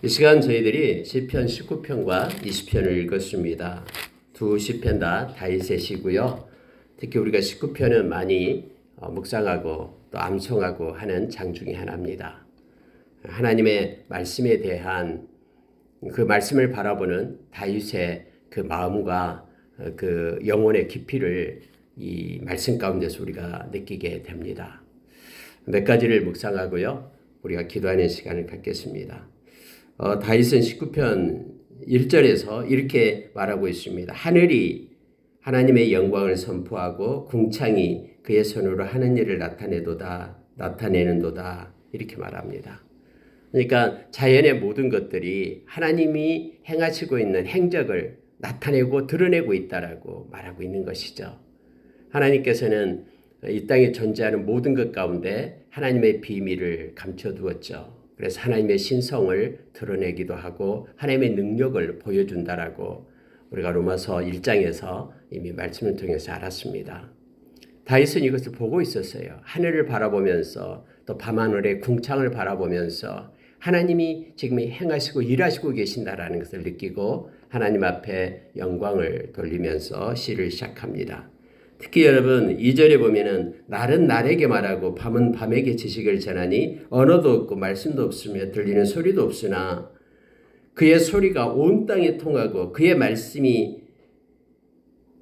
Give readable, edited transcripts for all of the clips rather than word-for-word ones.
이 시간 저희들이 시편 19편과 20편을 읽었습니다. 두 시편 다 다윗의 시고요. 특히 우리가 19편은 많이 묵상하고 또 암송하고 하는 장 중에 하나입니다. 하나님의 말씀에 대한 그 말씀을 바라보는 다윗의 그 마음과 그 영혼의 깊이를 이 말씀 가운데서 우리가 느끼게 됩니다. 몇 가지를 묵상하고요. 우리가 기도하는 시간을 갖겠습니다. 다윗은 19편 1절에서 이렇게 말하고 있습니다. 하늘이 하나님의 영광을 선포하고 궁창이 그의 손으로 하는 일을 나타내는도다 이렇게 말합니다. 그러니까 자연의 모든 것들이 하나님이 행하시고 있는 행적을 나타내고 드러내고 있다라고 말하고 있는 것이죠. 하나님께서는 이 땅에 존재하는 모든 것 가운데 하나님의 비밀을 감춰두었죠. 그래서 하나님의 신성을 드러내기도 하고 하나님의 능력을 보여준다라고 우리가 로마서 1장에서 이미 말씀을 통해서 알았습니다. 다윗은 이것을 보고 있었어요. 하늘을 바라보면서 또 밤하늘의 궁창을 바라보면서 하나님이 지금 행하시고 일하시고 계신다라는 것을 느끼고 하나님 앞에 영광을 돌리면서 시를 시작합니다. 특히 여러분 2절에 보면은 날은 날에게 말하고 밤은 밤에게 지식을 전하니 언어도 없고 말씀도 없으며 들리는 소리도 없으나 그의 소리가 온 땅에 통하고 그의 말씀이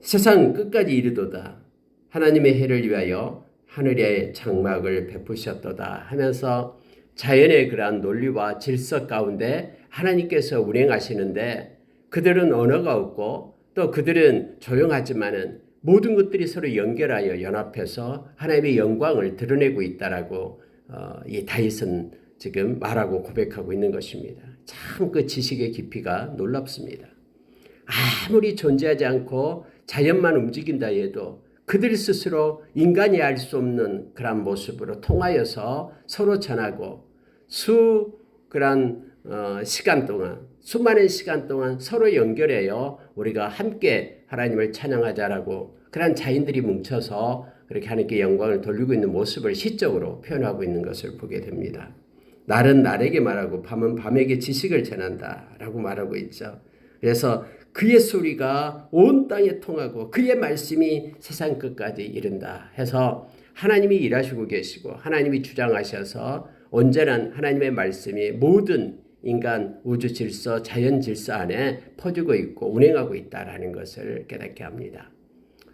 세상 끝까지 이르도다. 하나님의 해를 위하여 하늘의 장막을 베푸셨도다 하면서 자연의 그러한 논리와 질서 가운데 하나님께서 운행하시는데 그들은 언어가 없고 또 그들은 조용하지만은 모든 것들이 서로 연결하여 연합해서 하나님의 영광을 드러내고 있다라고 이 다윗은 지금 말하고 고백하고 있는 것입니다. 참 그 지식의 깊이가 놀랍습니다. 아무리 존재하지 않고 자연만 움직인다 해도 그들 스스로 인간이 알 수 없는 그런 모습으로 통하여서 서로 전하고 수많은 시간 동안 서로 연결해요. 우리가 함께 하나님을 찬양하자라고 그런 자인들이 뭉쳐서 그렇게 하나님께 영광을 돌리고 있는 모습을 시적으로 표현하고 있는 것을 보게 됩니다. 날은 날에게 말하고 밤은 밤에게 지식을 전한다라고 말하고 있죠. 그래서 그의 소리가 온 땅에 통하고 그의 말씀이 세상 끝까지 이른다 해서 하나님이 일하시고 계시고 하나님이 주장하셔서 온전한 하나님의 말씀이 모든 인간 우주 질서, 자연 질서 안에 퍼지고 있고 운행하고 있다라는 것을 깨닫게 합니다.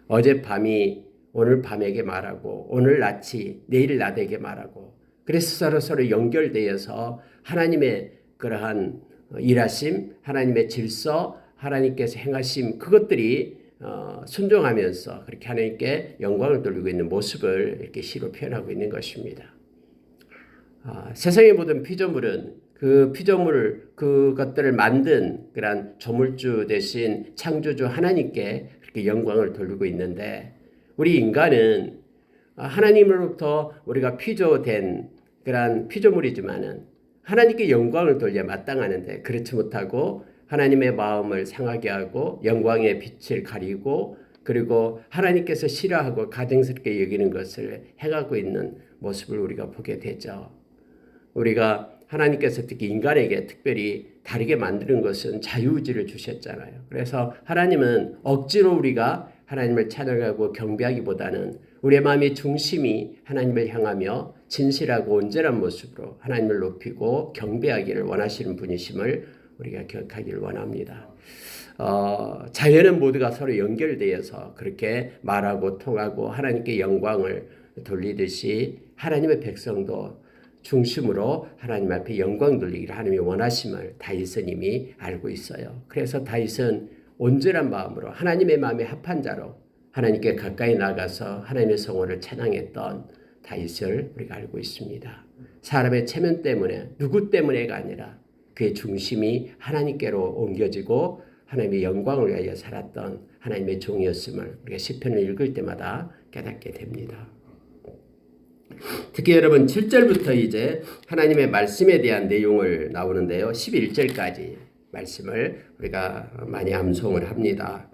어젯밤이 오늘 밤에게 말하고 오늘 낮이 내일 낮에게 말하고 그래서 서로 연결되어서 하나님의 그러한 일하심, 하나님의 질서, 하나님께서 행하심 그것들이 순종하면서 그렇게 하나님께 영광을 돌리고 있는 모습을 이렇게 시로 표현하고 있는 것입니다. 세상의 모든 피조물은 그 피조물 그것들을 만든 그런 조물주 대신 창조주 하나님께 그렇게 영광을 돌리고 있는데 우리 인간은 하나님으로부터 우리가 피조된 그런 피조물이지만은 하나님께 영광을 돌려 마땅하는데 그렇지 못하고 하나님의 마음을 상하게 하고 영광의 빛을 가리고 그리고 하나님께서 싫어하고 가증스럽게 여기는 것을 행하고 있는 모습을 우리가 보게 되죠. 우리가 하나님께서 특히 인간에게 특별히 다르게 만드는 것은 자유의지를 주셨잖아요. 그래서 하나님은 억지로 우리가 하나님을 찬양하고 경배하기보다는 우리의 마음의 중심이 하나님을 향하며 진실하고 온전한 모습으로 하나님을 높이고 경배하기를 원하시는 분이심을 우리가 기억하기를 원합니다. 자연은 모두가 서로 연결되어서 그렇게 말하고 통하고 하나님께 영광을 돌리듯이 하나님의 백성도 중심으로 하나님 앞에 영광 돌리기를 하나님이 원하심을 다윗은 이미 알고 있어요. 그래서 다윗은 온전한 마음으로 하나님의 마음에 합한 자로 하나님께 가까이 나가서 하나님의 성호를 찬양했던 다윗을 우리가 알고 있습니다. 사람의 체면 때문에 누구 때문에가 아니라 그의 중심이 하나님께로 옮겨지고 하나님의 영광을 위하여 살았던 하나님의 종이었음을 우리가 시편을 읽을 때마다 깨닫게 됩니다. 특히 여러분 7절부터 이제 하나님의 말씀에 대한 내용을 나오는데요. 11절까지 말씀을 우리가 많이 암송을 합니다.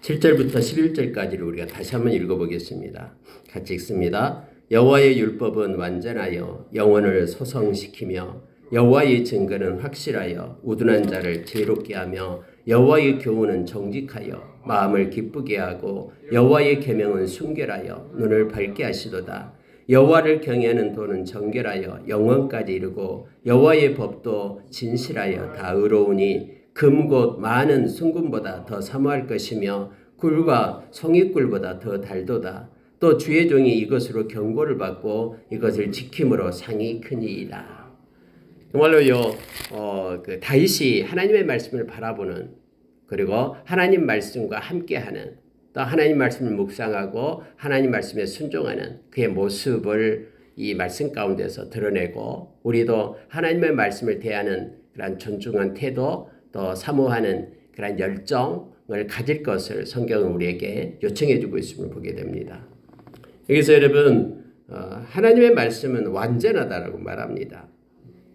7절부터 11절까지를 우리가 다시 한번 읽어보겠습니다. 같이 읽습니다. 여호와의 율법은 완전하여 영혼을 소성시키며 여호와의 증거는 확실하여 우둔한 자를 지혜롭게 하며 여호와의 교훈은 정직하여 마음을 기쁘게 하고 여호와의 계명은 순결하여 눈을 밝게 하시도다. 여호와를 경외하는 도는 정결하여 영원까지 이르고 여호와의 법도 진실하여 다 의로우니 금 곧 많은 순금보다 더 사모할 것이며 꿀과 송이꿀보다 더 달도다. 또 주의 종이 이것으로 경고를 받고 이것을 지킴으로 상이 크니이다. 정말로요, 그 다윗이 하나님의 말씀을 바라보는, 그리고 하나님 말씀과 함께하는, 또 하나님 말씀을 묵상하고 하나님 말씀에 순종하는 그의 모습을 이 말씀 가운데서 드러내고, 우리도 하나님의 말씀을 대하는 그런 존중한 태도, 또 사모하는 그런 열정을 가질 것을 성경은 우리에게 요청해 주고 있음을 보게 됩니다. 여기서 여러분, 하나님의 말씀은 완전하다라고 말합니다.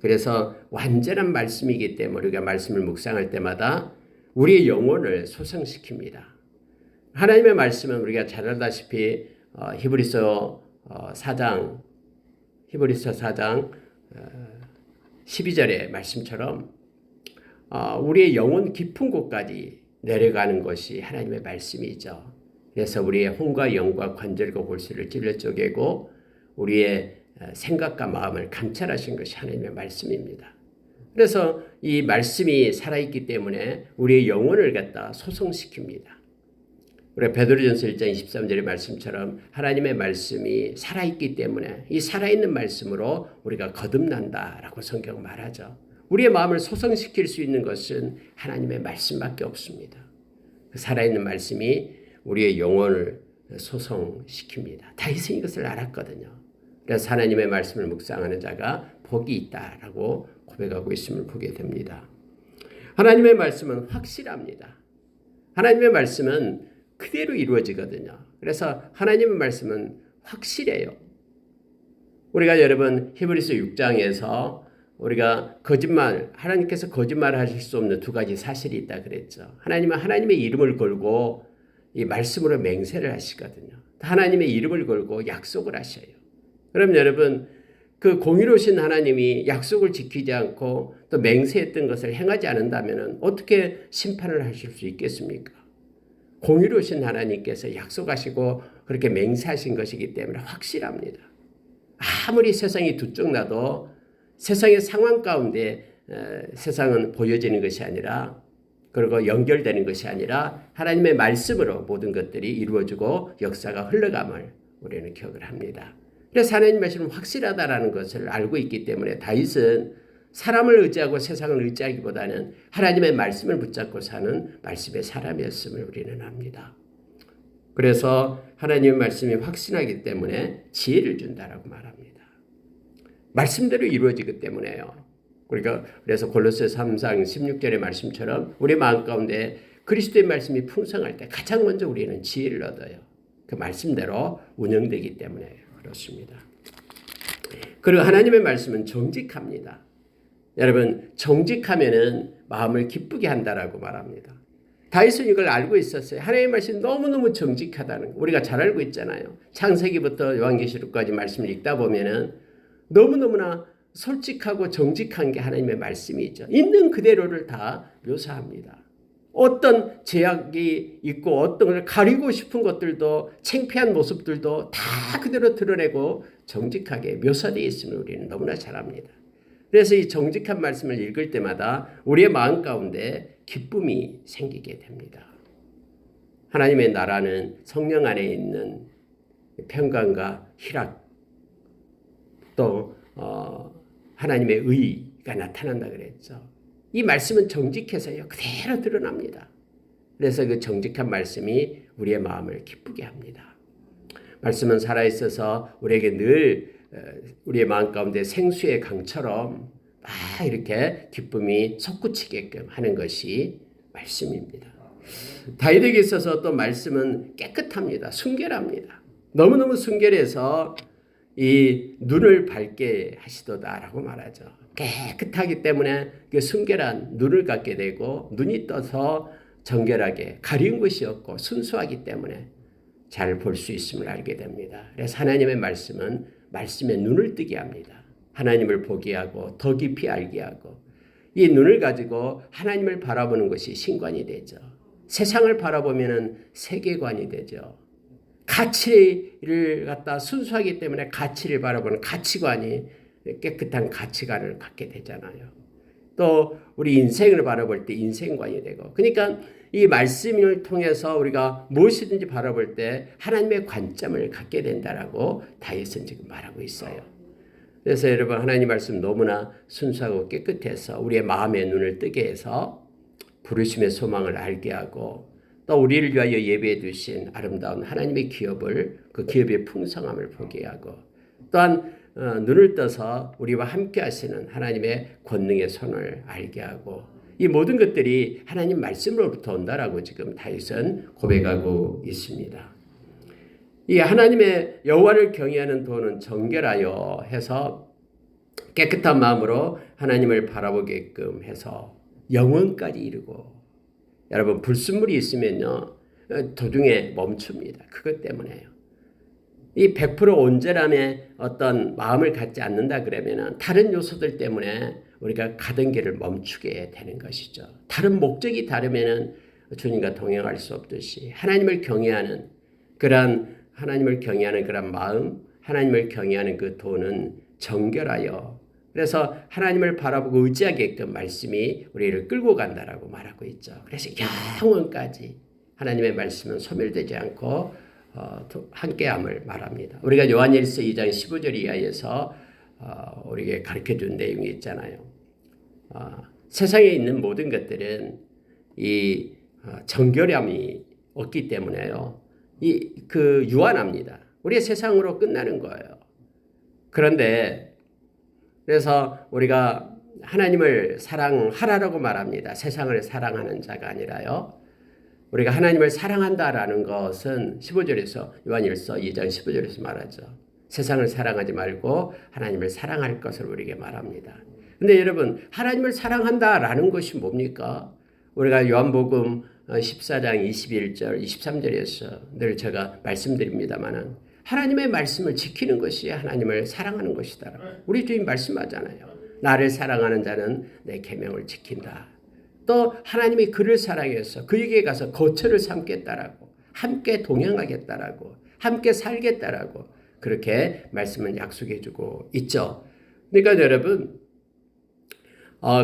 그래서 완전한 말씀이기 때문에 우리가 말씀을 묵상할 때마다 우리의 영혼을 소성시킵니다. 하나님의 말씀은 우리가 잘 알다시피 히브리서 4장 12절의 말씀처럼 우리의 영혼 깊은 곳까지 내려가는 것이 하나님의 말씀이죠. 그래서 우리의 혼과 영과 관절과 골수를 찔러 쪼개고 우리의 생각과 마음을 감찰하신 것이 하나님의 말씀입니다. 그래서 이 말씀이 살아있기 때문에 우리의 영혼을 갖다 소성시킵니다. 우리 베드로전서 1장 23절의 말씀처럼 하나님의 말씀이 살아있기 때문에 이 살아있는 말씀으로 우리가 거듭난다라고 성경 말하죠. 우리의 마음을 소성시킬 수 있는 것은 하나님의 말씀밖에 없습니다. 그 살아있는 말씀이 우리의 영혼을 소성시킵니다. 다윗은 이것을 알았거든요. 그래서 하나님의 말씀을 묵상하는 자가 복이 있다라고 고백하고 있음을 보게 됩니다. 하나님의 말씀은 확실합니다. 하나님의 말씀은 그대로 이루어지거든요. 그래서 하나님의 말씀은 확실해요. 우리가 여러분 히브리서 6장에서 우리가 하나님께서 거짓말 하실 수 없는 두 가지 사실이 있다 그랬죠. 하나님은 하나님의 이름을 걸고 이 말씀으로 맹세를 하시거든요. 하나님의 이름을 걸고 약속을 하셔요. 그럼 여러분, 그 공의로우신 하나님이 약속을 지키지 않고 또 맹세했던 것을 행하지 않는다면 어떻게 심판을 하실 수 있겠습니까? 공의로우신 하나님께서 약속하시고 그렇게 맹세하신 것이기 때문에 확실합니다. 아무리 세상이 두쪽나도 세상의 상황 가운데 세상은 보여지는 것이 아니라, 그리고 연결되는 것이 아니라 하나님의 말씀으로 모든 것들이 이루어지고 역사가 흘러감을 우리는 기억을 합니다. 그래서 하나님 말씀은 확실하다라는 것을 알고 있기 때문에 다윗은 사람을 의지하고 세상을 의지하기보다는 하나님의 말씀을 붙잡고 사는 말씀의 사람이었음을 우리는 압니다. 그래서 하나님의 말씀이 확신하기 때문에 지혜를 준다라고 말합니다. 말씀대로 이루어지기 때문에요. 그래서 골로새 3장 16절의 말씀처럼 우리 마음 가운데 그리스도의 말씀이 풍성할 때 가장 먼저 우리는 지혜를 얻어요. 그 말씀대로 운영되기 때문에 그렇습니다. 그리고 하나님의 말씀은 정직합니다. 여러분, 정직하면은 마음을 기쁘게 한다라고 말합니다. 다윗은 이걸 알고 있었어요. 하나님의 말씀이 너무너무 정직하다는 거 우리가 잘 알고 있잖아요. 창세기부터 요한계시록까지 말씀을 읽다 보면은 너무너무나 솔직하고 정직한 게 하나님의 말씀이죠. 있는 그대로를 다 묘사합니다. 어떤 제약이 있고 어떤 걸 가리고 싶은 것들도 창피한 모습들도 다 그대로 드러내고 정직하게 묘사되어 있음을 우리는 너무나 잘 압니다. 그래서 이 정직한 말씀을 읽을 때마다 우리의 마음 가운데 기쁨이 생기게 됩니다. 하나님의 나라는 성령 안에 있는 평강과 희락, 또 하나님의 의가 나타난다 그랬죠. 이 말씀은 정직해서요 그대로 드러납니다. 그래서 그 정직한 말씀이 우리의 마음을 기쁘게 합니다. 말씀은 살아있어서 우리에게 늘 우리의 마음 가운데 생수의 강처럼 막 이렇게 기쁨이 솟구치게끔 하는 것이 말씀입니다. 다윗에게 있어서 또 말씀은 깨끗합니다. 순결합니다. 너무너무 순결해서 이 눈을 밝게 하시도다라고 말하죠. 깨끗하기 때문에 그 순결한 눈을 갖게 되고 눈이 떠서 정결하게 가리운 것이 없고 순수하기 때문에 잘 볼 수 있음을 알게 됩니다. 그래서 하나님의 말씀은 말씀에 눈을 뜨게 합니다. 하나님을 보게 하고 더 깊이 알게 하고 이 눈을 가지고 하나님을 바라보는 것이 신관이 되죠. 세상을 바라보면 세계관이 되죠. 가치를 갖다 순수하기 때문에 가치를 바라보는 가치관이 깨끗한 가치관을 갖게 되잖아요. 또 우리 인생을 바라볼 때 인생관이 되고 그러니까 이 말씀을 통해서 우리가 무엇이든지 바라볼 때 하나님의 관점을 갖게 된다라고 다윗은 지금 말하고 있어요. 그래서 여러분 하나님 말씀 너무나 순수하고 깨끗해서 우리의 마음의 눈을 뜨게 해서 부르심의 소망을 알게 하고 또 우리를 위하여 예배해 두신 아름다운 하나님의 기업을 그 기업의 풍성함을 보게 하고 또한 눈을 떠서 우리와 함께 하시는 하나님의 권능의 손을 알게 하고 이 모든 것들이 하나님 말씀으로부터 온다라고 지금 다윗은 고백하고 있습니다. 이 하나님의 여호와를 경외하는 도는 정결하여 해서 깨끗한 마음으로 하나님을 바라보게끔 해서 영원까지 이르고 여러분 불순물이 있으면요 도중에 멈춥니다. 그것 때문에요. 이 100% 온전함의 어떤 마음을 갖지 않는다 그러면은 다른 요소들 때문에 우리가 가던 길을 멈추게 되는 것이죠. 다른 목적이 다르면은 주님과 동행할 수 없듯이 하나님을 경외하는 그런 마음, 하나님을 경외하는 그 도는 정결하여 그래서 하나님을 바라보고 의지하게끔 말씀이 우리를 끌고 간다라고 말하고 있죠. 그래서 영원까지 하나님의 말씀은 소멸되지 않고 함께함을 말합니다. 우리가 요한일서 2장 15절 이하에서 우리에게 가르쳐준 내용이 있잖아요. 세상에 있는 모든 것들은 이 정결함이 없기 때문에요. 그 유한합니다. 우리의 세상으로 끝나는 거예요. 그런데 그래서 우리가 하나님을 사랑하라고 말합니다. 세상을 사랑하는 자가 아니라요. 우리가 하나님을 사랑한다라는 것은 15절에서 요한일서 2장 15절에서 말하죠. 세상을 사랑하지 말고 하나님을 사랑할 것을 우리에게 말합니다. 근데 여러분 하나님을 사랑한다라는 것이 뭡니까? 우리가 요한복음 14장 21절 23절에서 늘 제가 말씀드립니다마는 하나님의 말씀을 지키는 것이 하나님을 사랑하는 것이다. 우리 주님 말씀하잖아요. 나를 사랑하는 자는 내 계명을 지킨다. 또 하나님이 그를 사랑해서 그에게 가서 거처를 삼겠다라고 함께 동행하겠다라고 함께 살겠다라고 그렇게 말씀을 약속해주고 있죠. 그러니까 여러분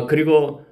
그리고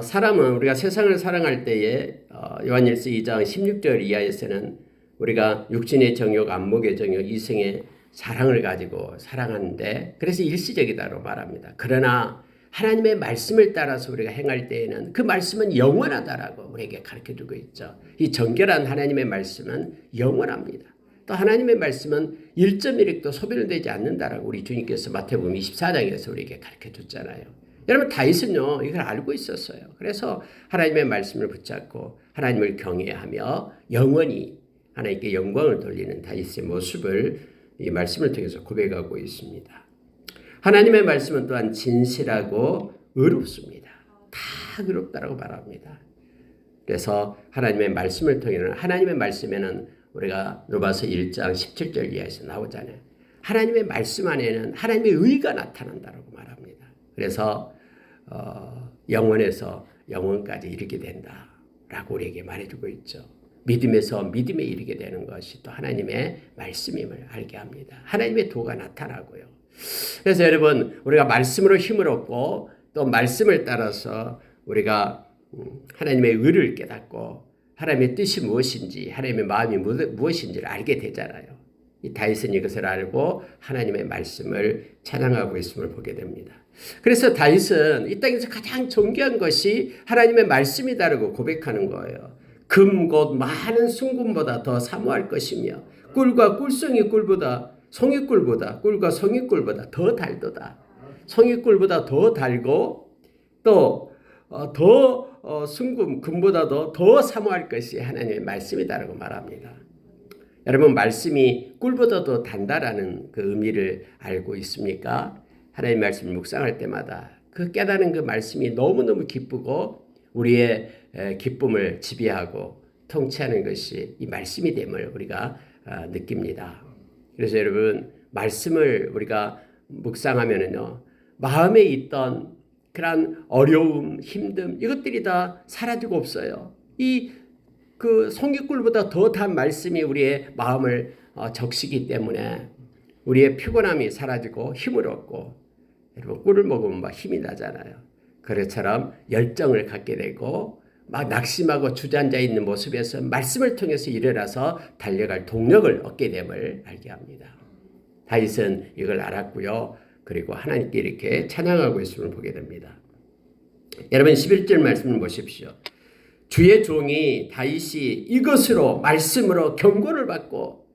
사람은 우리가 세상을 사랑할 때에 요한일서 2장 16절 이하에서는 우리가 육신의 정욕, 안목의 정욕, 이성의 사랑을 가지고 사랑하는데 그래서 일시적이다로 말합니다. 그러나 하나님의 말씀을 따라서 우리가 행할 때에는 그 말씀은 영원하다라고 우리에게 가르쳐주고 있죠. 이 정결한 하나님의 말씀은 영원합니다. 또 하나님의 말씀은 1.1획도 소멸되지 않는다라고 우리 주님께서 마태복음 24장에서 우리에게 가르쳐줬잖아요. 여러분 다윗은요 이걸 알고 있었어요. 그래서 하나님의 말씀을 붙잡고 하나님을 경외하며 영원히 하나님께 영광을 돌리는 다윗의 모습을 이 말씀을 통해서 고백하고 있습니다. 하나님의 말씀은 또한 진실하고 의롭습니다. 다 의롭다라고 말합니다. 그래서 하나님의 말씀을 통해서는 하나님의 말씀에는 우리가 로마서 1장 17절 이하에서 나오잖아요. 하나님의 말씀 안에는 하나님의 의가 나타난다라고 말합니다. 그래서 영원에서 영원까지 이르게 된다라고 우리에게 말해주고 있죠. 믿음에서 믿음에 이르게 되는 것이 또 하나님의 말씀임을 알게 합니다. 하나님의 도가 나타나고요. 그래서 여러분 우리가 말씀으로 힘을 얻고 또 말씀을 따라서 우리가 하나님의 의를 깨닫고 하나님의 뜻이 무엇인지 하나님의 마음이 무엇인지를 알게 되잖아요. 이 다윗은 이것을 알고 하나님의 말씀을 찬양하고 있음을 보게 됩니다. 그래서 다윗은 이 땅에서 가장 존귀한 것이 하나님의 말씀이다라고 고백하는 거예요. 금 곧 많은 순금보다 더 사모할 것이며 꿀과 꿀송이 꿀보다 송이꿀보다 꿀과 송이꿀보다 더 달도다. 송이꿀보다 더 달고 또 더 순금 금보다도 더 사모할 것이 하나님의 말씀이다라고 말합니다. 여러분 말씀이 꿀보다도 단다라는 그 의미를 알고 있습니까? 하나님의 말씀을 묵상할 때마다 그 깨달은 그 말씀이 너무너무 기쁘고 우리의 기쁨을 지배하고 통치하는 것이 이 말씀이 됨을 우리가 느낍니다. 그래서 여러분 말씀을 우리가 묵상하면은요 마음에 있던 그런 어려움, 힘듦 이것들이 다 사라지고 없어요. 그 송이꿀보다 더 단 말씀이 우리의 마음을 적시기 때문에 우리의 피곤함이 사라지고 힘을 얻고, 여러분 꿀을 먹으면 막 힘이 나잖아요. 그것처럼 열정을 갖게 되고 막 낙심하고 주저앉아 있는 모습에서 말씀을 통해서 일어나서 달려갈 동력을 얻게 됨을 알게 합니다. 다윗은 이걸 알았고요. 그리고 하나님께 이렇게 찬양하고 있음을 보게 됩니다. 여러분 11절 말씀을 보십시오. 주의 종이 다윗이 이것으로 말씀으로 경고를 받고,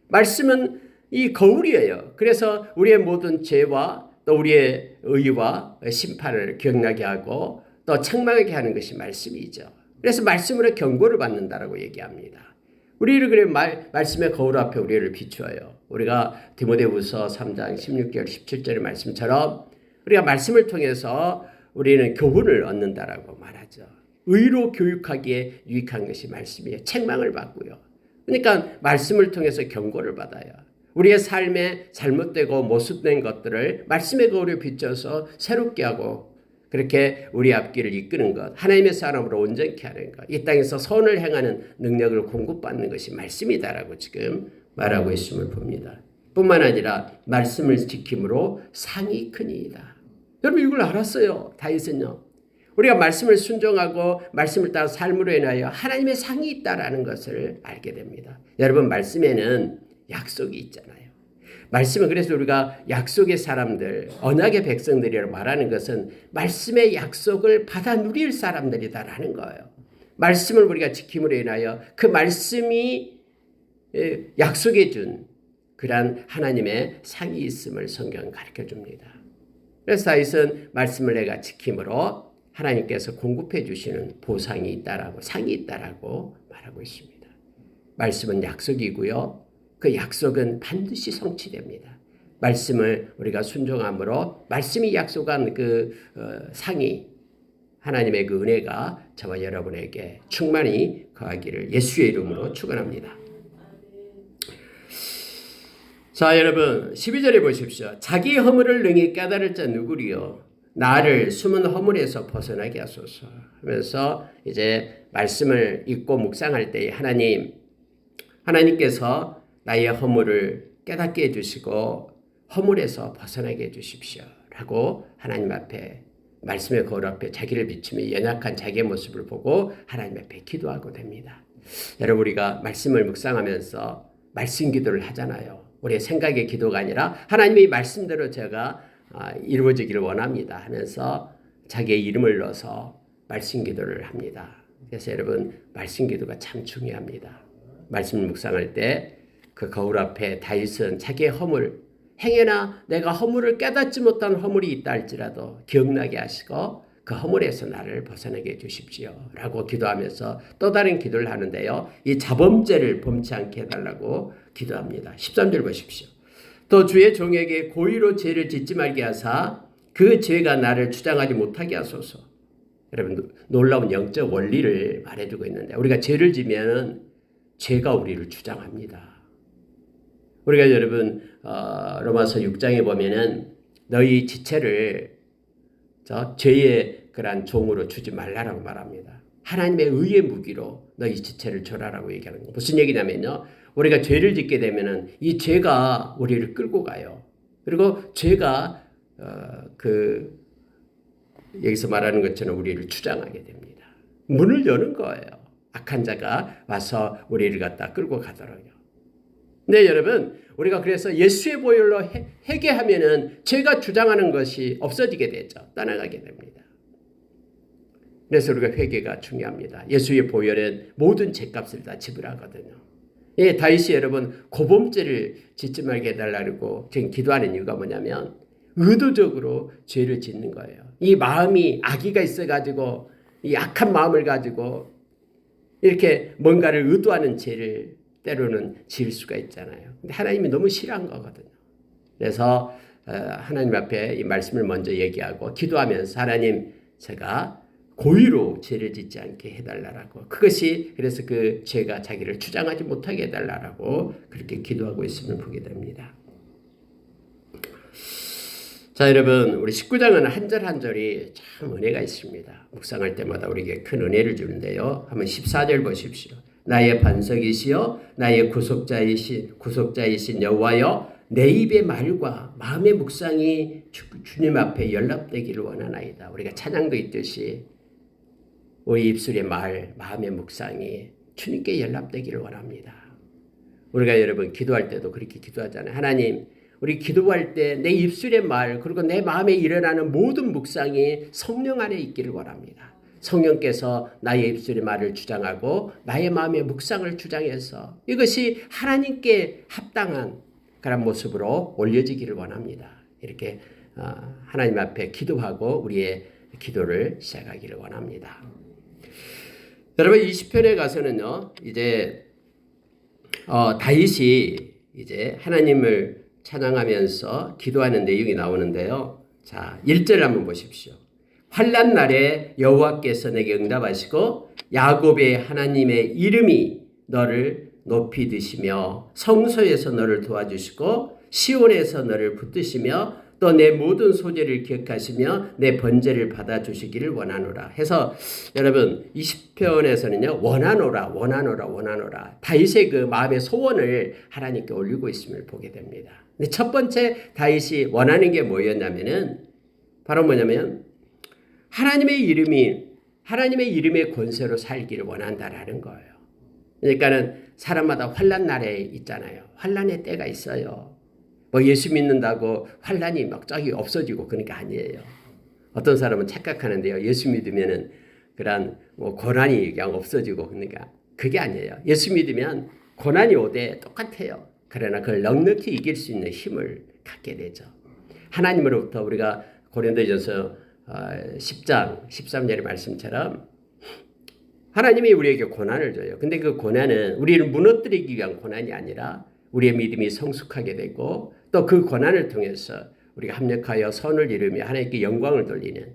말씀은 이 거울이에요. 그래서 우리의 모든 죄와 또 우리의 의와 심판을 기억나게 하고 또 책망하게 하는 것이 말씀이죠. 그래서 말씀으로 경고를 받는다라고 얘기합니다. 우리를 그래 말씀의 거울 앞에 우리를 비추어요. 우리가 디모데후서 3장 16절 17절의 말씀처럼 우리가 말씀을 통해서 우리는 교훈을 얻는다라고 말하죠. 의로 교육하기에 유익한 것이 말씀이에요. 책망을 받고요. 그러니까 말씀을 통해서 경고를 받아요. 우리의 삶에 잘못되고 모순된 것들을 말씀의 거울에 비춰서 새롭게 하고, 그렇게 우리 앞길을 이끄는 것, 하나님의 사람으로 온전케 하는 것, 이 땅에서 선을 행하는 능력을 공급받는 것이 말씀이다라고 지금 말하고 있음을 봅니다. 뿐만 아니라 말씀을 지킴으로 상이 크니이다. 여러분 이걸 알았어요. 다윗은요. 우리가 말씀을 순종하고 말씀을 따라 삶으로 인하여 하나님의 상이 있다라는 것을 알게 됩니다. 여러분 말씀에는 약속이 있잖아요. 말씀은 그래서 우리가 약속의 사람들, 언약의 백성들이라고 말하는 것은 말씀의 약속을 받아 누릴 사람들이다라는 거예요. 말씀을 우리가 지킴으로 인하여 그 말씀이 약속해 준 그러한 하나님의 상이 있음을 성경은 가르쳐 줍니다. 그래서 다윗은 말씀을 내가 지킴으로 하나님께서 공급해 주시는 보상이 있다라고, 상이 있다라고 말하고 있습니다. 말씀은 약속이고요. 그 약속은 반드시 성취됩니다. 말씀을 우리가 순종함으로 말씀이 약속한 그 상이, 하나님의 그 은혜가 저와 여러분에게 충만히 거하기를 예수의 이름으로 축원합니다. 자, 여러분 12절에 보십시오. 자기 허물을 능히 깨달을 자 누구리요? 나를 숨은 허물에서 벗어나게 하소서 하면서 이제 말씀을 읽고 묵상할 때 하나님께서 나의 허물을 깨닫게 해주시고 허물에서 벗어나게 해주십시오 라고 하나님 앞에, 말씀의 거울 앞에 자기를 비추며 연약한 자기의 모습을 보고 하나님 앞에 기도하고 됩니다. 여러분 우리가 말씀을 묵상하면서 말씀 기도를 하잖아요. 우리의 생각의 기도가 아니라 하나님의 말씀대로 제가 이루어지기를 원합니다 하면서 자기의 이름을 넣어서 말씀 기도를 합니다. 그래서 여러분 말씀 기도가 참 중요합니다. 말씀을 묵상할 때 그 거울 앞에 다윗은 자기의 허물, 행여나 내가 허물을 깨닫지 못한 허물이 있다 할지라도 기억나게 하시고 그 허물에서 나를 벗어나게 해주십시오 라고 기도하면서 또 다른 기도를 하는데요. 이 자범죄를 범치 않게 해달라고 기도합니다. 13절 보십시오. 또 주의 종에게 고의로 죄를 짓지 말게 하사 그 죄가 나를 주장하지 못하게 하소서. 여러분 놀라운 영적 원리를 말해주고 있는데, 우리가 죄를 지면 죄가 우리를 주장합니다. 우리가 여러분 로마서 6장에 보면은 너희 지체를 죄의 그러한 종으로 주지 말라라고 말합니다. 하나님의 의의 무기로 너희 지체를 줘라라고 얘기하는 거예요. 무슨 얘기냐면요. 우리가 죄를 짓게 되면은 이 죄가 우리를 끌고 가요. 그리고 죄가 여기서 말하는 것처럼 우리를 주장하게 됩니다. 문을 여는 거예요. 악한 자가 와서 우리를 갖다 끌고 가더라고요. 네, 여러분, 우리가 그래서 예수의 보혈로 회개하면은 죄가 주장하는 것이 없어지게 되죠. 떠나가게 됩니다. 그래서 우리가 회개가 중요합니다. 예수의 보혈은 모든 죄값을 다 지불하거든요. 예, 다윗이 여러분 고범죄를 짓지 말게 해달라고 지금 기도하는 이유가 뭐냐면 의도적으로 죄를 짓는 거예요. 이 마음이 악의가 있어가지고 이 악한 마음을 가지고 이렇게 뭔가를 의도하는 죄를 때로는 지을 수가 있잖아요. 근데 하나님이 너무 싫어한 거거든요. 그래서 하나님 앞에 이 말씀을 먼저 얘기하고 기도하면서 하나님 제가 고의로 죄를 짓지 않게 해달라고, 그것이 그래서 그 죄가 자기를 주장하지 못하게 해달라고 그렇게 기도하고 있음을 보게 됩니다. 자, 여러분, 우리 19장은 한 절 한 절이 참 은혜가 있습니다. 묵상할 때마다 우리에게 큰 은혜를 주는데요. 한번 14절 보십시오. 나의 반석이시여 나의 구속자이신 여호와여 내 입의 말과 마음의 묵상이 주님 앞에 연락되기를 원하나이다. 우리가 찬양도 있듯이 우리 입술의 말, 마음의 묵상이 주님께 연락되기를 원합니다. 우리가 여러분 기도할 때도 그렇게 기도하잖아요. 하나님, 우리 기도할 때 내 입술의 말 그리고 내 마음에 일어나는 모든 묵상이 성령 안에 있기를 원합니다. 성령께서 나의 입술의 말을 주장하고 나의 마음의 묵상을 주장해서 이것이 하나님께 합당한 그런 모습으로 올려지기를 원합니다. 이렇게 하나님 앞에 기도하고 우리의 기도를 시작하기를 원합니다. 여러분 20편에 가서는요. 이제 다윗이 이제 하나님을 찬양하면서 기도하는 내용이 나오는데요. 자, 1절 한번 보십시오. 환난 날에 여호와께서 내게 응답하시고 야곱의 하나님의 이름이 너를 높이 드시며 성소에서 너를 도와주시고 시온에서 너를 붙드시며 또 내 모든 소재를 기억하시며 내 번제를 받아주시기를 원하노라 해서 여러분 20편에서는요 원하노라 다윗의 그 마음의 소원을 하나님께 올리고 있음을 보게 됩니다. 근데 첫 번째 다윗이 원하는 게 뭐였냐면은 바로 뭐냐면 하나님의 이름의 권세로 살기를 원한다라는 거예요. 그러니까는 사람마다 환난 날에 있잖아요. 환난의 때가 있어요. 뭐 예수 믿는다고 환난이 막 쫙이 없어지고 그러니까 아니에요. 어떤 사람은 착각하는데요. 예수 믿으면은 그런 뭐 고난이 그냥 없어지고 그러니까 그게 아니에요. 예수 믿으면 고난이 오되 똑같아요. 그러나 그걸 넉넉히 이길 수 있는 힘을 갖게 되죠. 하나님으로부터 우리가 고린도전서 10장 13절의 말씀처럼 하나님이 우리에게 고난을 줘요. 근데 그 고난은 우리를 무너뜨리기 위한 고난이 아니라 우리의 믿음이 성숙하게 되고 또 그 고난을 통해서 우리가 합력하여 선을 이루며 하나님께 영광을 돌리는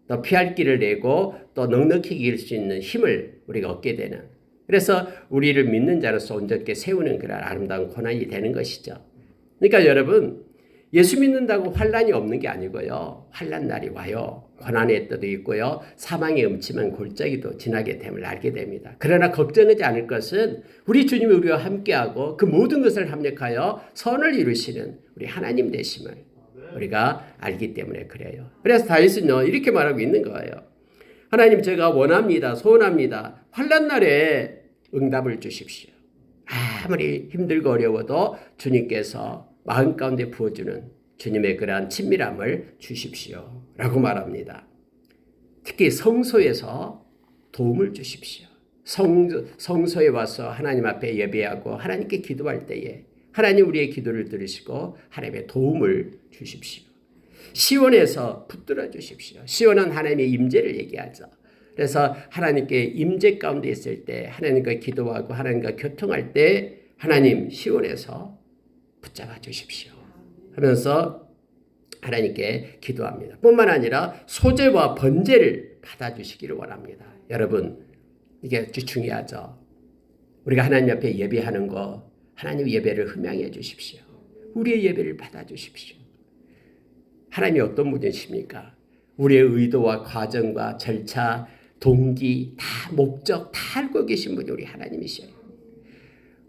또 피할 길을 내고 또 넉넉히 이길 수 있는 힘을 우리가 얻게 되는 그래서 우리를 믿는 자로서 온전케 세우는 그런 아름다운 고난이 되는 것이죠. 그러니까 여러분 예수 믿는다고 환난이 없는 게 아니고요. 환난 날이 와요. 고난의 때도 있고요. 사망의 음침한 골짜기도 지나게 됨을 알게 됩니다. 그러나 걱정하지 않을 것은 우리 주님이 우리와 함께하고 그 모든 것을 합력하여 선을 이루시는 우리 하나님 되심을 우리가 알기 때문에 그래요. 그래서 다윗은요 이렇게 말하고 있는 거예요. 하나님 제가 원합니다. 소원합니다. 환난 날에 응답을 주십시오. 아무리 힘들고 어려워도 주님께서 마음 가운데 부어주는 주님의 그러한 친밀함을 주십시오 라고 말합니다. 특히 성소에서 도움을 주십시오. 성소에 와서 하나님 앞에 예배하고 하나님께 기도할 때에 하나님 우리의 기도를 들으시고 하나님의 도움을 주십시오. 시온에서 붙들어 주십시오. 시온은 하나님의 임재를 얘기하죠. 그래서 하나님께 임재 가운데 있을 때 하나님과 기도하고 하나님과 교통할 때 하나님 시온에서 붙잡아 주십시오 하면서 하나님께 기도합니다. 뿐만 아니라 소제와 번제를 받아주시기를 원합니다. 여러분 이게 아주 중요하죠. 우리가 하나님 앞에 예배하는 거 하나님 예배를 흠양해 주십시오. 우리의 예배를 받아주십시오. 하나님이 어떤 분이십니까? 우리의 의도와 과정과 절차, 동기, 다 목적 다 알고 계신 분이 우리 하나님이셔요.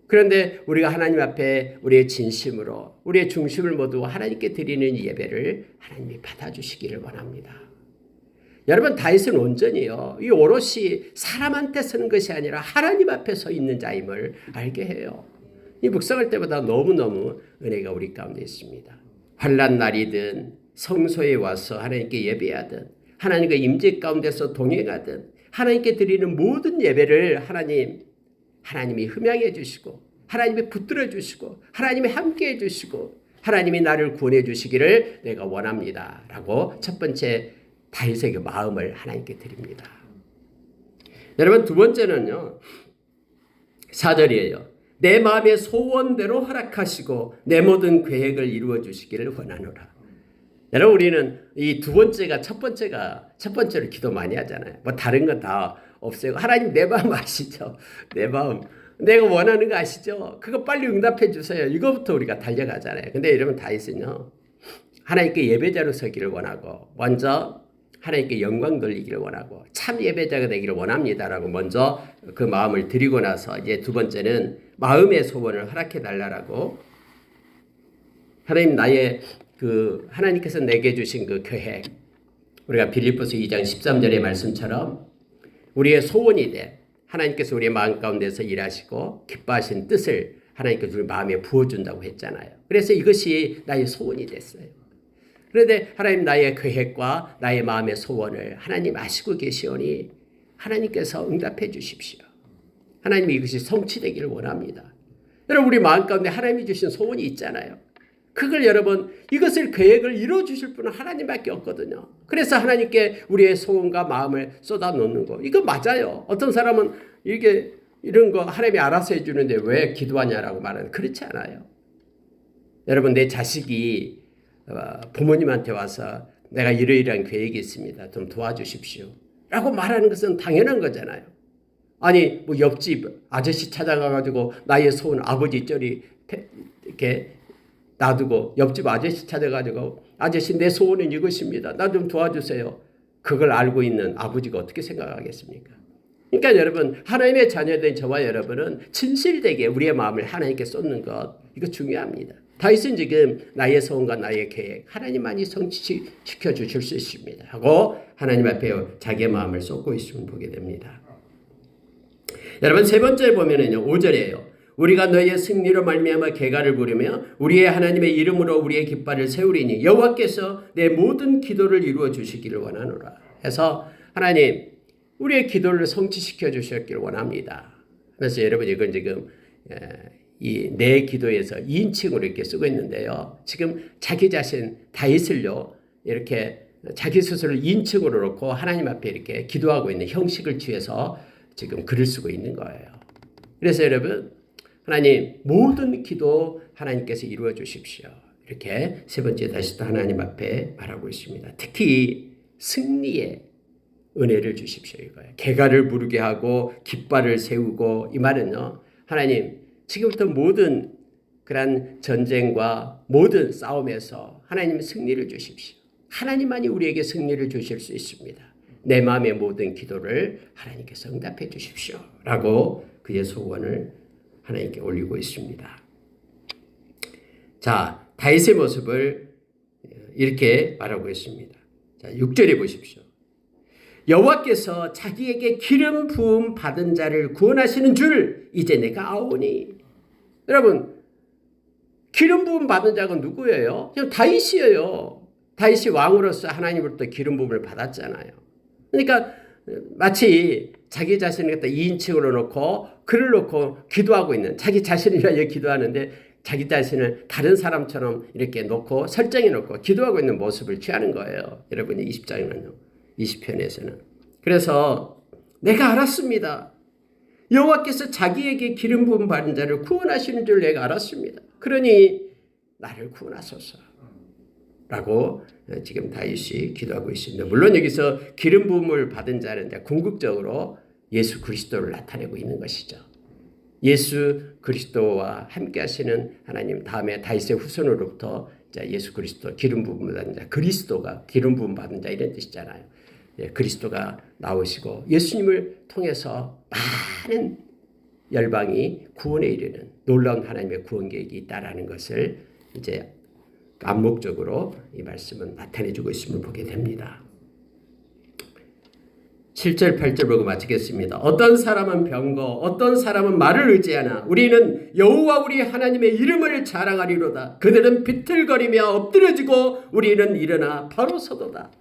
그런데 우리가 하나님 앞에 우리의 진심으로 우리의 중심을 모두 하나님께 드리는 예배를 하나님이 받아주시기를 원합니다. 여러분 다윗은 온전히요. 이 오롯이 사람한테 서는 것이 아니라 하나님 앞에 서 있는 자임을 알게 해요. 이 묵상할 때마다 너무너무 은혜가 우리 가운데 있습니다. 환난 날이든 성소에 와서 하나님께 예배하든 하나님과 임재 가운데서 동행하든 하나님께 드리는 모든 예배를 하나님이 흠양해 주시고 하나님이 붙들어 주시고 하나님이 함께해 주시고 하나님이 나를 구원해 주시기를 내가 원합니다 라고 첫 번째 다윗의 마음을 하나님께 드립니다. 여러분 두 번째는요 4절이에요. 내 마음의 소원대로 허락하시고 내 모든 계획을 이루어 주시기를 원하노라. 여러분 우리는 이 두 번째가 첫 번째로 기도 많이 하잖아요. 뭐 다른 건 다 없애고 하나님 내 마음 아시죠? 내 마음 내가 원하는 거 아시죠? 그거 빨리 응답해 주세요. 이거부터 우리가 달려가잖아요. 근데 여러분 다윗은요 하나님께 예배자로 서기를 원하고 먼저 하나님께 영광 돌리기를 원하고 참 예배자가 되기를 원합니다라고 먼저 그 마음을 드리고 나서 이제 두 번째는 마음의 소원을 허락해 달라라고 하나님 나의 그 하나님께서 내게 주신 그 계획 우리가 빌립보서 2장 13절의 말씀처럼 우리의 소원이 돼 하나님께서 우리의 마음 가운데서 일하시고 기뻐하신 뜻을 하나님께서 우리 마음에 부어준다고 했잖아요. 그래서 이것이 나의 소원이 됐어요. 그런데 하나님 나의 계획과 나의 마음의 소원을 하나님 아시고 계시오니 하나님께서 응답해 주십시오. 하나님 이것이 성취되기를 원합니다. 여러분 우리 마음 가운데 하나님이 주신 소원이 있잖아요. 그걸 여러분 이것을 계획을 이루어 주실 분은 하나님밖에 없거든요. 그래서 하나님께 우리의 소원과 마음을 쏟아 놓는 거 이거 맞아요. 어떤 사람은 이런 거 하나님이 알아서 해주는데 왜 기도하냐라고 말하는 그렇지 않아요. 여러분 내 자식이 부모님한테 와서 내가 이러이러한 계획이 있습니다. 좀 도와주십시오. 라고 말하는 것은 당연한 거잖아요. 아니 뭐 옆집 아저씨 찾아가가지고 나의 소원 아버지 쩌리 이렇게 놔두고 옆집 아저씨 찾아가지고 아저씨 내 소원은 이것입니다. 나 좀 도와주세요. 그걸 알고 있는 아버지가 어떻게 생각하겠습니까? 그러니까 여러분 하나님의 자녀된 저와 여러분은 진실되게 우리의 마음을 하나님께 쏟는 것 이거 중요합니다. 다윗은 지금 나의 소원과 나의 계획 하나님만이 성취시켜 주실 수 있습니다 하고 하나님 앞에 자기의 마음을 쏟고 있음을 보게 됩니다. 여러분 세 번째 보면은요 5절이에요. 우리가 너희의 승리로 말미암아 계가를 부르며 우리의 하나님의 이름으로 우리의 깃발을 세우리니 여호와께서 내 모든 기도를 이루어 주시기를 원하노라. 해서 하나님 우리의 기도를 성취시켜 주셨기를 원합니다. 그래서 여러분 이건 지금 이 내 기도에서 2인칭으로 이렇게 쓰고 있는데요. 지금 자기 자신 다윗을요 이렇게 자기 스스로를 2인칭으로 놓고 하나님 앞에 이렇게 기도하고 있는 형식을 취해서 지금 글을 쓰고 있는 거예요. 그래서 여러분 하나님 모든 기도 하나님께서 이루어 주십시오. 이렇게 세 번째 다시 또 하나님 앞에 말하고 있습니다. 특히 승리의 은혜를 주십시오 이거예요. 계가를 부르게 하고 깃발을 세우고 이 말은요. 하나님 지금부터 모든 그런 전쟁과 모든 싸움에서 하나님 승리를 주십시오. 하나님만이 우리에게 승리를 주실 수 있습니다. 내 마음의 모든 기도를 하나님께서 응답해 주십시오. 라고 그의 소원을 하나님께 올리고 있습니다. 자, 다윗의 모습을 이렇게 말하고 있습니다. 자, 6절에 보십시오. 여호와께서 자기에게 기름 부음 받은 자를 구원하시는 줄 이제 내가 아오니. 여러분 기름 부음 받은 자가 누구예요? 다윗이에요. 다윗이 왕으로서 하나님으로부터 기름 부음을 받았잖아요. 그러니까 마치 자기 자신을 갖다 2인칭으로 놓고 글을 놓고 기도하고 있는 자기 자신을 위하여 기도하는데 자기 자신을 다른 사람처럼 이렇게 놓고 설정해 놓고 기도하고 있는 모습을 취하는 거예요. 여러분이 20장에는요. 20편에서는. 그래서 내가 알았습니다. 여호와께서 자기에게 기름 부음 받은 자를 구원하시는 줄 내가 알았습니다. 그러니 나를 구원하소서. 라고 지금 다윗이 기도하고 있습니다. 물론 여기서 기름 부음을 받은 자는 궁극적으로 예수 그리스도를 나타내고 있는 것이죠. 예수 그리스도와 함께 하시는 하나님 다음에 다윗의 후손으로부터 예수 그리스도 기름 부음 받은 자 그리스도가 기름 부음 받은 자 이런 뜻이잖아요. 그리스도가 나오시고 예수님을 통해서 많은 열방이 구원에 이르는 놀라운 하나님의 구원 계획이 있다라는 것을 이제 암묵적으로 이 말씀은 나타내주고 있음을 보게 됩니다. 7절 8절 보고 마치겠습니다. 어떤 사람은 병거 어떤 사람은 말을 의지하나 우리는 여호와 우리 하나님의 이름을 자랑하리로다. 그들은 비틀거리며 엎드려지고 우리는 일어나 바로 서도다.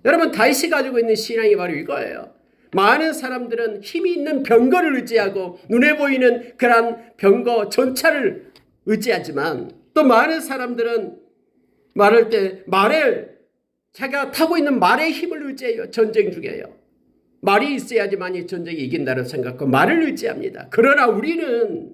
여러분 다윗이 가지고 있는 신앙이 바로 이거예요. 많은 사람들은 힘이 있는 병거를 의지하고 눈에 보이는 그런 병거 전차를 의지하지만 또 많은 사람들은 말할 때 자기가 타고 있는 말의 힘을 의지해요. 전쟁 중에요. 말이 있어야지만 이 전쟁이 이긴다는 생각과 말을 의지합니다. 그러나 우리는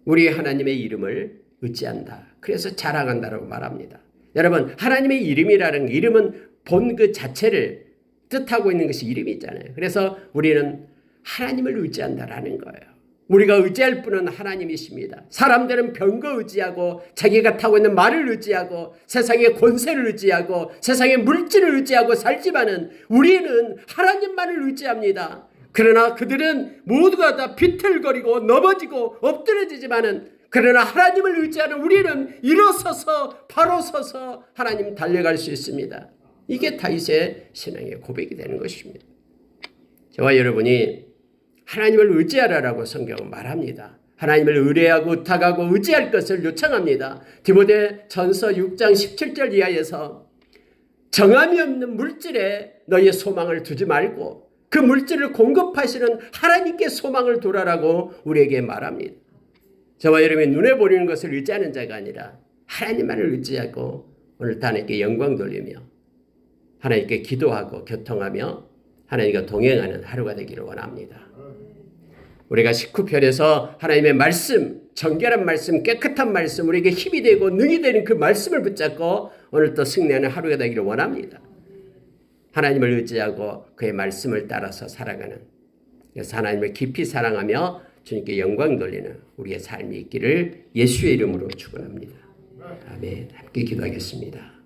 우리 하나님의 이름을 의지한다. 그래서 자랑한다라고 말합니다. 여러분 하나님의 이름이라는 이름은 본 그 자체를 뜻하고 있는 것이 이름이잖아요. 그래서 우리는 하나님을 의지한다라는 거예요. 우리가 의지할 분은 하나님이십니다. 사람들은 병거 의지하고 자기가 타고 있는 말을 의지하고 세상의 권세를 의지하고 세상의 물질을 의지하고 살지만은 우리는 하나님만을 의지합니다. 그러나 그들은 모두가 다 비틀거리고 넘어지고 엎드려지지만은 그러나 하나님을 의지하는 우리는 일어서서 바로 서서 하나님 달려갈 수 있습니다. 이게 다윗의 신앙의 고백이 되는 것입니다. 저와 여러분이 하나님을 의지하라라고 성경은 말합니다. 하나님을 의뢰하고 의탁하고 의지할 것을 요청합니다. 디모데 전서 6장 17절 이하에서 정함이 없는 물질에 너희의 소망을 두지 말고 그 물질을 공급하시는 하나님께 소망을 두라라고 우리에게 말합니다. 저와 여러분이 눈에 보이는 것을 의지하는 자가 아니라 하나님만을 의지하고 오늘도 하나님께 영광 돌리며 하나님께 기도하고 교통하며 하나님과 동행하는 하루가 되기를 원합니다. 우리가 19편에서 하나님의 말씀, 정결한 말씀, 깨끗한 말씀, 우리에게 힘이 되고 능이 되는 그 말씀을 붙잡고 오늘 또 승리하는 하루가 되기를 원합니다. 하나님을 의지하고 그의 말씀을 따라서 살아가는, 그래서 하나님을 깊이 사랑하며 주님께 영광 돌리는 우리의 삶이 있기를 예수의 이름으로 축원합니다. 아멘. 함께 기도하겠습니다.